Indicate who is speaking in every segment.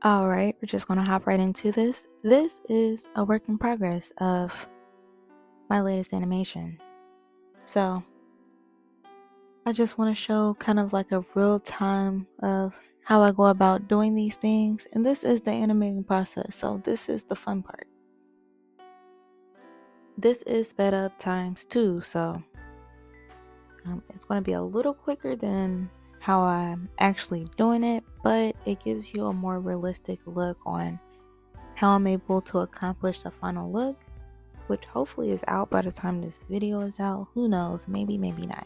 Speaker 1: All right, we're just going to hop right into this. This is a work in progress of my latest animation. So I just want to show kind of like a real time of how I go about doing these things. And this is the animating process. So this is the fun part. This is sped up times 2. So it's going to be a little quicker than how I'm actually doing it, but it gives you a more realistic look on how I'm able to accomplish the final look, which hopefully is out by the time this video is out. Who knows? Maybe not.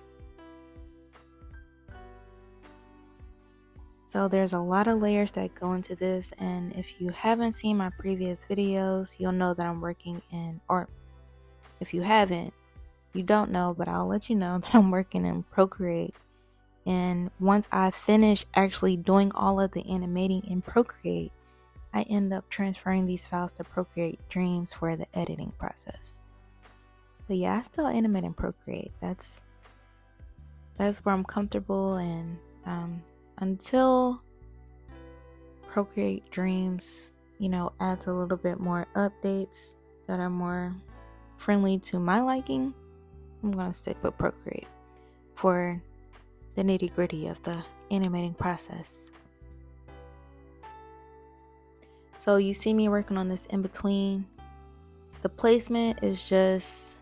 Speaker 1: So there's a lot of layers that go into this, and if you haven't seen my previous videos, you'll know that I'm working in, or if you haven't, you don't know, but I'll let you know that I'm working in Procreate. And once I finish actually doing all of the animating in Procreate, I end up transferring these files to Procreate Dreams for the editing process. But yeah, I still animate in Procreate. That's where I'm comfortable, and until Procreate Dreams, adds a little bit more updates that are more friendly to my liking, I'm gonna stick with Procreate for the nitty-gritty of the animating process. So you see me working on this in between. The placement is just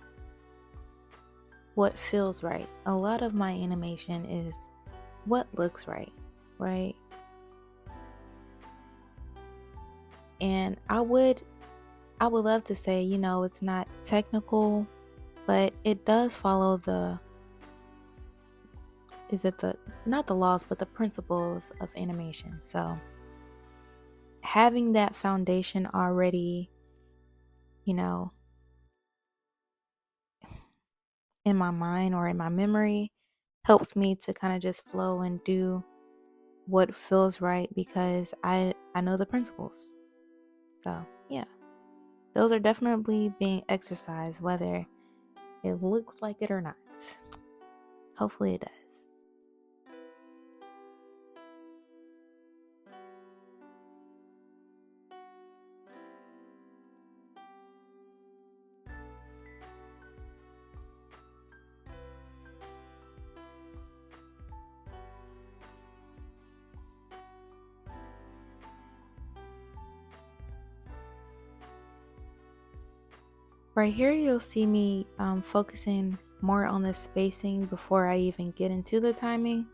Speaker 1: what feels right. A lot of my animation is what looks right? And I would love to say, it's not technical, but it does follow not the laws, but the principles of animation. So having that foundation already, in my mind or in my memory helps me to kind of just flow and do what feels right, because I know the principles. So yeah, those are definitely being exercised, whether it looks like it or not. Hopefully it does. Right here, you'll see me focusing more on the spacing before I even get into the timing.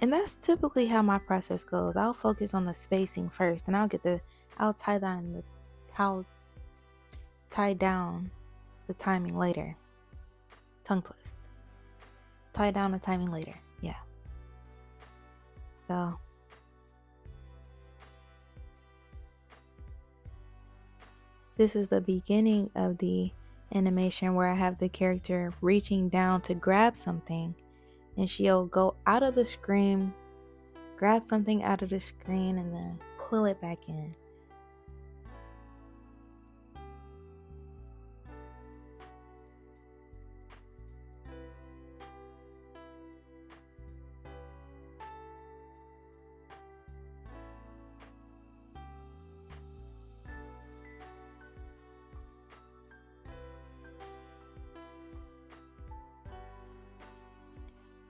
Speaker 1: And that's typically how my process goes. I'll focus on the spacing first, and I'll tie down the timing later. Tongue twist. Tie down the timing later. Yeah. So this is the beginning of the animation where I have the character reaching down to grab something, and she'll go out of the screen, grab something out of the screen, and then pull it back in.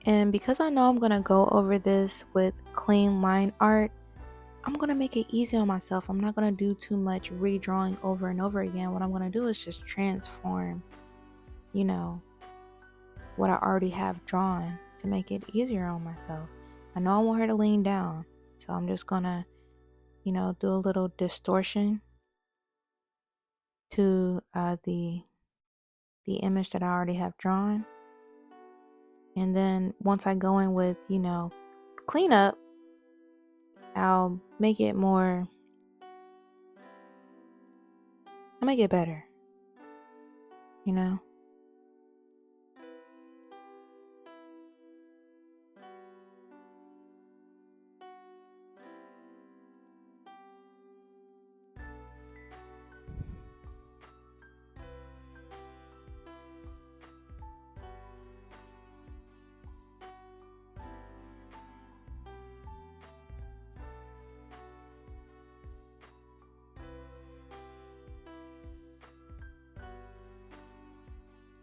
Speaker 1: And because I know I'm going to go over this with clean line art, I'm going to make it easy on myself. I'm not going to do too much redrawing over and over again. What I'm going to do is just transform, what I already have drawn to make it easier on myself. I know I want her to lean down, so I'm just going to, do a little distortion to the image that I already have drawn. And then once I go in with, cleanup, I'll make it better,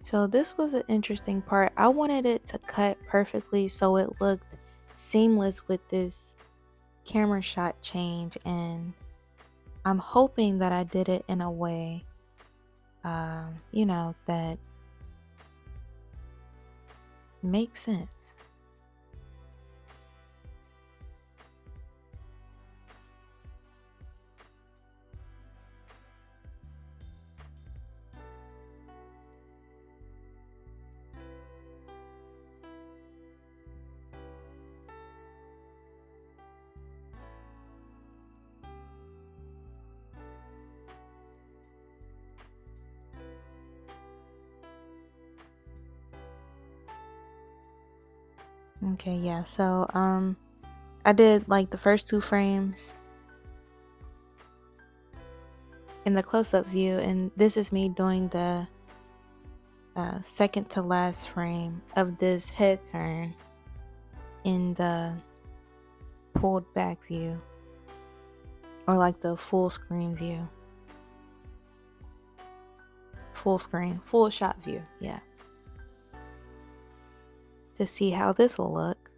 Speaker 1: So this was an interesting part. I wanted it to cut perfectly so it looked seamless with this camera shot change, and I'm hoping that I did it in a way, that makes sense. Okay, yeah. So I did like the first 2 frames in the close-up view, and this is me doing the second to last frame of this head turn in the pulled back view, or like the full screen view. Full screen, full shot view, yeah. To see how this will look.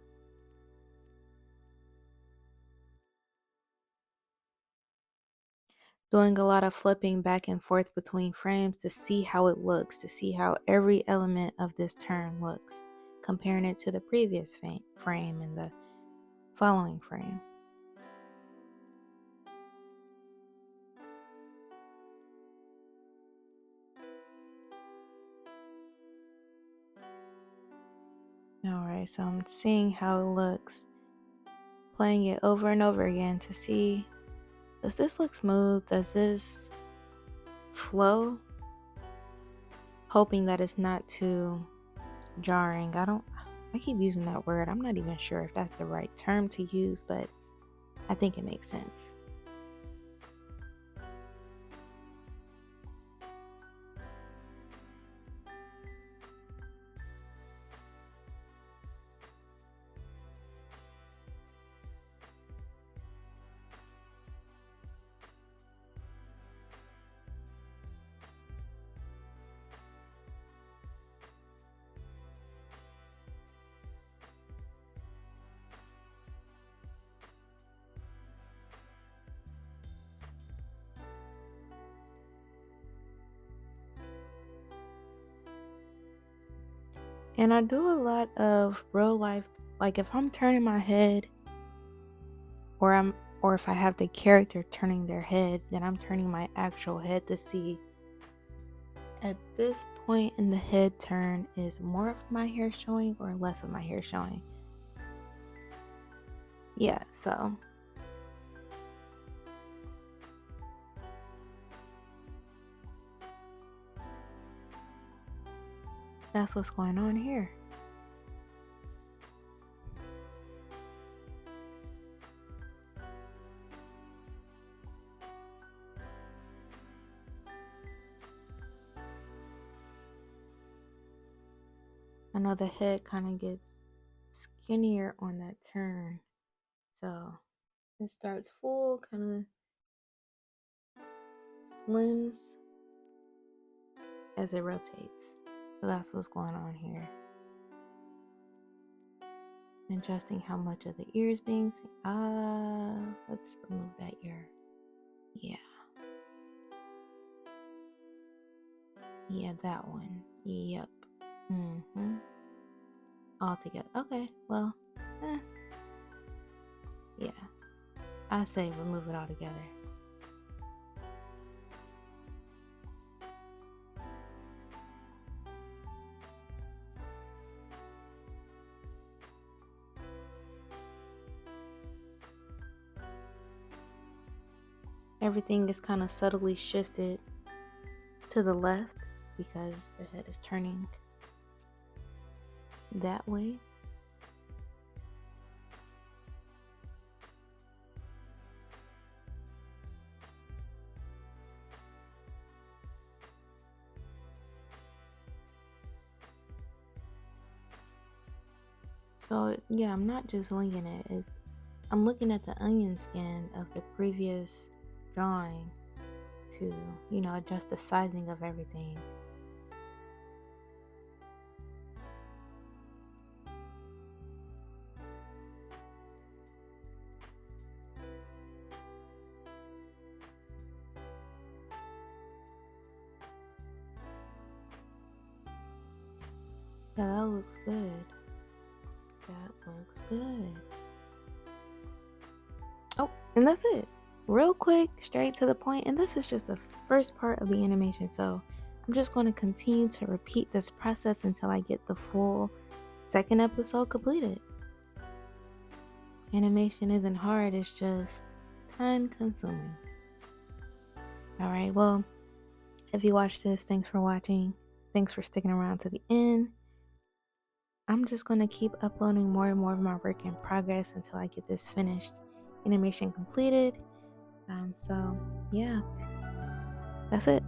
Speaker 1: Doing a lot of flipping back and forth between frames to see how it looks, to see how every element of this turn looks, comparing it to the previous frame and the following frame. Alright, so I'm seeing how it looks, playing it over and over again to see, does this look smooth? Does this flow? Hoping that it's not too jarring. I keep using that word. I'm not even sure if that's the right term to use, but I think it makes sense. And I do a lot of real life, like if I'm turning my head, or if I have the character turning their head, then I'm turning my actual head to see at this point in the head turn, is more of my hair showing or less of my hair showing. Yeah, so that's what's going on here. I know the head kind of gets skinnier on that turn, so it starts full, kind of slims as it rotates. So that's what's going on here. Adjusting how much of the ear is being seen. Let's remove that ear. Yeah. Yeah, that one. Yep. All together. Okay, well, yeah. I say remove it all together. Everything is kind of subtly shifted to the left because the head is turning that way. So yeah, I'm not just winging it. I'm looking at the onion skin of the previous drawing to, adjust the sizing of everything. Yeah, that looks good. That looks good. Oh, and that's it. Real quick, straight to the point. And this is just the first part of the animation. So I'm just going to continue to repeat this process until I get the full second episode completed. Animation isn't hard, it's just time consuming. Alright, well, if you watched this, thanks for watching. Thanks for sticking around to the end. I'm just going to keep uploading more and more of my work in progress until I get this finished animation completed. So yeah, that's it.